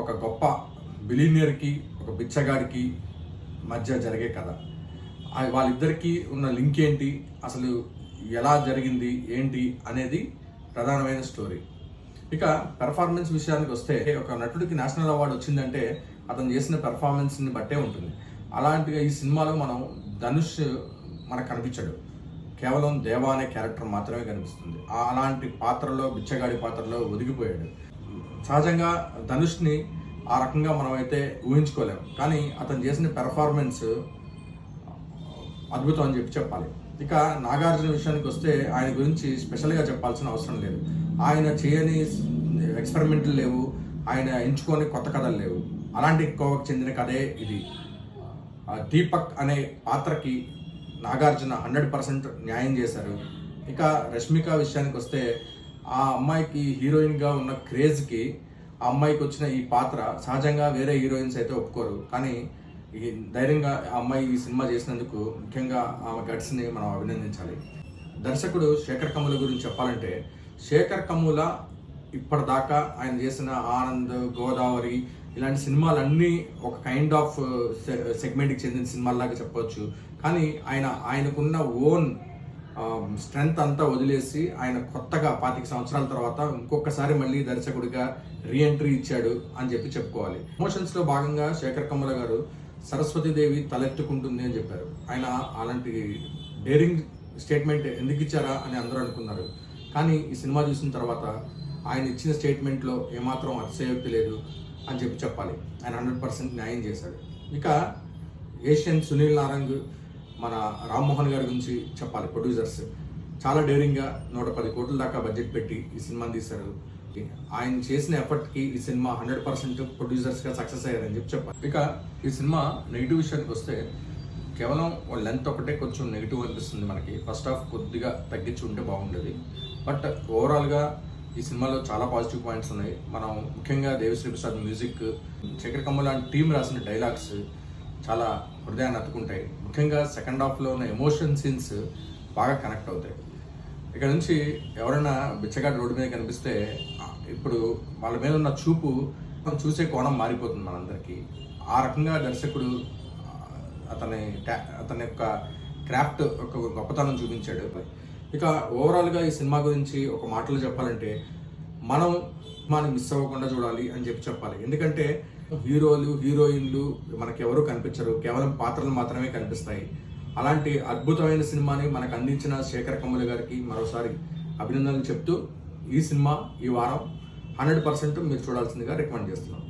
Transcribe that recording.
ఒక గొప్ప బిలీనియర్కి ఒక బిచ్చగాడికి మధ్య జరిగే కథ. వాళ్ళిద్దరికీ ఉన్న లింక్ ఏంటి, అసలు ఎలా జరిగింది ఏంటి అనేది ప్రధానమైన స్టోరీ. ఇక పెర్ఫార్మెన్స్ విషయానికి వస్తే, ఒక నటుడికి నేషనల్ అవార్డు వచ్చిందంటే అతను చేసిన పెర్ఫార్మెన్స్ని బట్టే ఉంటుంది. అలాంటిగా ఈ సినిమాలో మనం ధనుష్ మనకు కనిపించాడు, కేవలం దేవా అనే క్యారెక్టర్ మాత్రమే కనిపిస్తుంది. అలాంటి పాత్రలో, బిచ్చగాడి పాత్రలో ఒదిగిపోయాడు. సహజంగా ధనుష్ని ఆ రకంగా మనం అయితే ఊహించుకోలేము, కానీ అతను చేసిన పెర్ఫార్మెన్స్ అద్భుతం అని చెప్పాలి. ఇక నాగార్జున విషయానికి వస్తే ఆయన గురించి స్పెషల్గా చెప్పాల్సిన అవసరం లేదు. ఆయన చేయని ఎక్స్పెరిమెంట్లు లేవు, ఆయన ఎంచుకొని కొత్త కథలు లేవు. అలాంటి కోవకు చెందిన కథే ఇది. దీపక్ అనే పాత్రకి నాగార్జున 100% న్యాయం చేశారు. ఇక రష్మిక విషయానికి వస్తే, ఆ అమ్మాయికి హీరోయిన్గా ఉన్న క్రేజ్కి ఆ అమ్మాయికి వచ్చిన ఈ పాత్ర సహజంగా వేరే హీరోయిన్స్ అయితే ఒప్పుకోరు, కానీ ఈ ధైర్యంగా ఆ అమ్మాయి ఈ సినిమా చేసినందుకు ముఖ్యంగా ఆమె గట్స్ని మనం అభినందించాలి. దర్శకుడు శేఖర్ కమ్ముల గురించి చెప్పాలంటే, శేఖర్ కమ్ముల ఇప్పటిదాకా ఆయన చేసిన ఆనంద్, గోదావరి ఇలాంటి సినిమాలన్నీ ఒక కైండ్ ఆఫ్ సెగ్మెంట్కి చెందిన సినిమాల్లాగా చెప్పవచ్చు. కానీ ఆయనకున్న ఓన్ స్ట్రెంగ్త్ అంతా వదిలేసి ఆయన కొత్తగా 25 సంవత్సరాల తర్వాత ఇంకొకసారి మళ్ళీ దర్శకుడిగా రీఎంట్రీ ఇచ్చాడు అని చెప్పుకోవాలి. ప్రమోషన్స్లో భాగంగా శేఖర్ కమ్ముల గారు సరస్వతీదేవి తలెత్తుకుంటుంది అని చెప్పారు. ఆయన అలాంటి డేరింగ్ స్టేట్మెంట్ ఎందుకు ఇచ్చారా అని అందరూ అనుకున్నారు, కానీ ఈ సినిమా చూసిన తర్వాత ఆయన ఇచ్చిన స్టేట్మెంట్లో ఏమాత్రం అతిశయోక్తి లేదు అని చెప్పాలి. ఆయన 100% న్యాయం చేశాడు. ఇక ఏషియన్ సునీల్ నారంగ్, మన రామ్మోహన్ గారి గురించి చెప్పాలి. ప్రొడ్యూసర్స్ చాలా డేరింగ్గా 110 కోట్ల దాకా బడ్జెట్ పెట్టి ఈ సినిమాని తీశారు. ఆయన చేసిన ఎఫర్ట్కి ఈ సినిమా 100% ప్రొడ్యూసర్స్గా సక్సెస్ అయ్యారని చెప్పాలి. ఇక ఈ సినిమా నెగిటివ్ విషయానికి వస్తే, కేవలం లెంత్ ఒకటే కొంచెం నెగిటివ్ అనిపిస్తుంది మనకి. ఫస్ట్ హాఫ్ కొద్దిగా తగ్గించి ఉంటే బాగుండేది. బట్ ఓవరాల్గా ఈ సినిమాలో చాలా పాజిటివ్ పాయింట్స్ ఉన్నాయి. మనం ముఖ్యంగా దేవిశ్రీ ప్రసాద్ మ్యూజిక్, శేఖర్ కమ్ముల లాంటి టీం రాసిన డైలాగ్స్ చాలా హృదయాన్ని అతుకుంటాయి. ముఖ్యంగా సెకండ్ హాఫ్లో ఉన్న ఎమోషన్ సీన్స్ బాగా కనెక్ట్ అవుతాయి. ఇక్కడ నుంచి ఎవరైనా బిచ్చగాడు రోడ్డు మీద కనిపిస్తే ఇప్పుడు వాళ్ళ మీద ఉన్న చూపు, చూసే కోణం మారిపోతుంది మనందరికీ. ఆ రకంగా దర్శకుడు అతని యొక్క క్రాఫ్ట్ ఒక గొప్పతనం చూపించాడు. ఇక ఓవరాల్గా ఈ సినిమా గురించి ఒక మాటలో చెప్పాలంటే, మనం మిస్ అవ్వకుండా చూడాలి అని చెప్పాలి. ఎందుకంటే హీరోలు, హీరోయిన్లు మనకెవరూ కనిపించరు, కేవలం పాత్రలు మాత్రమే కనిపిస్తాయి. అలాంటి అద్భుతమైన సినిమాని మనకు అందించిన శేఖర్ కమ్ముల గారికి మరోసారి అభినందనలు చెప్తూ, ఈ సినిమా ఈ వారం 100% మీరు చూడాల్సిందిగా రికమెండ్ చేస్తున్నాం.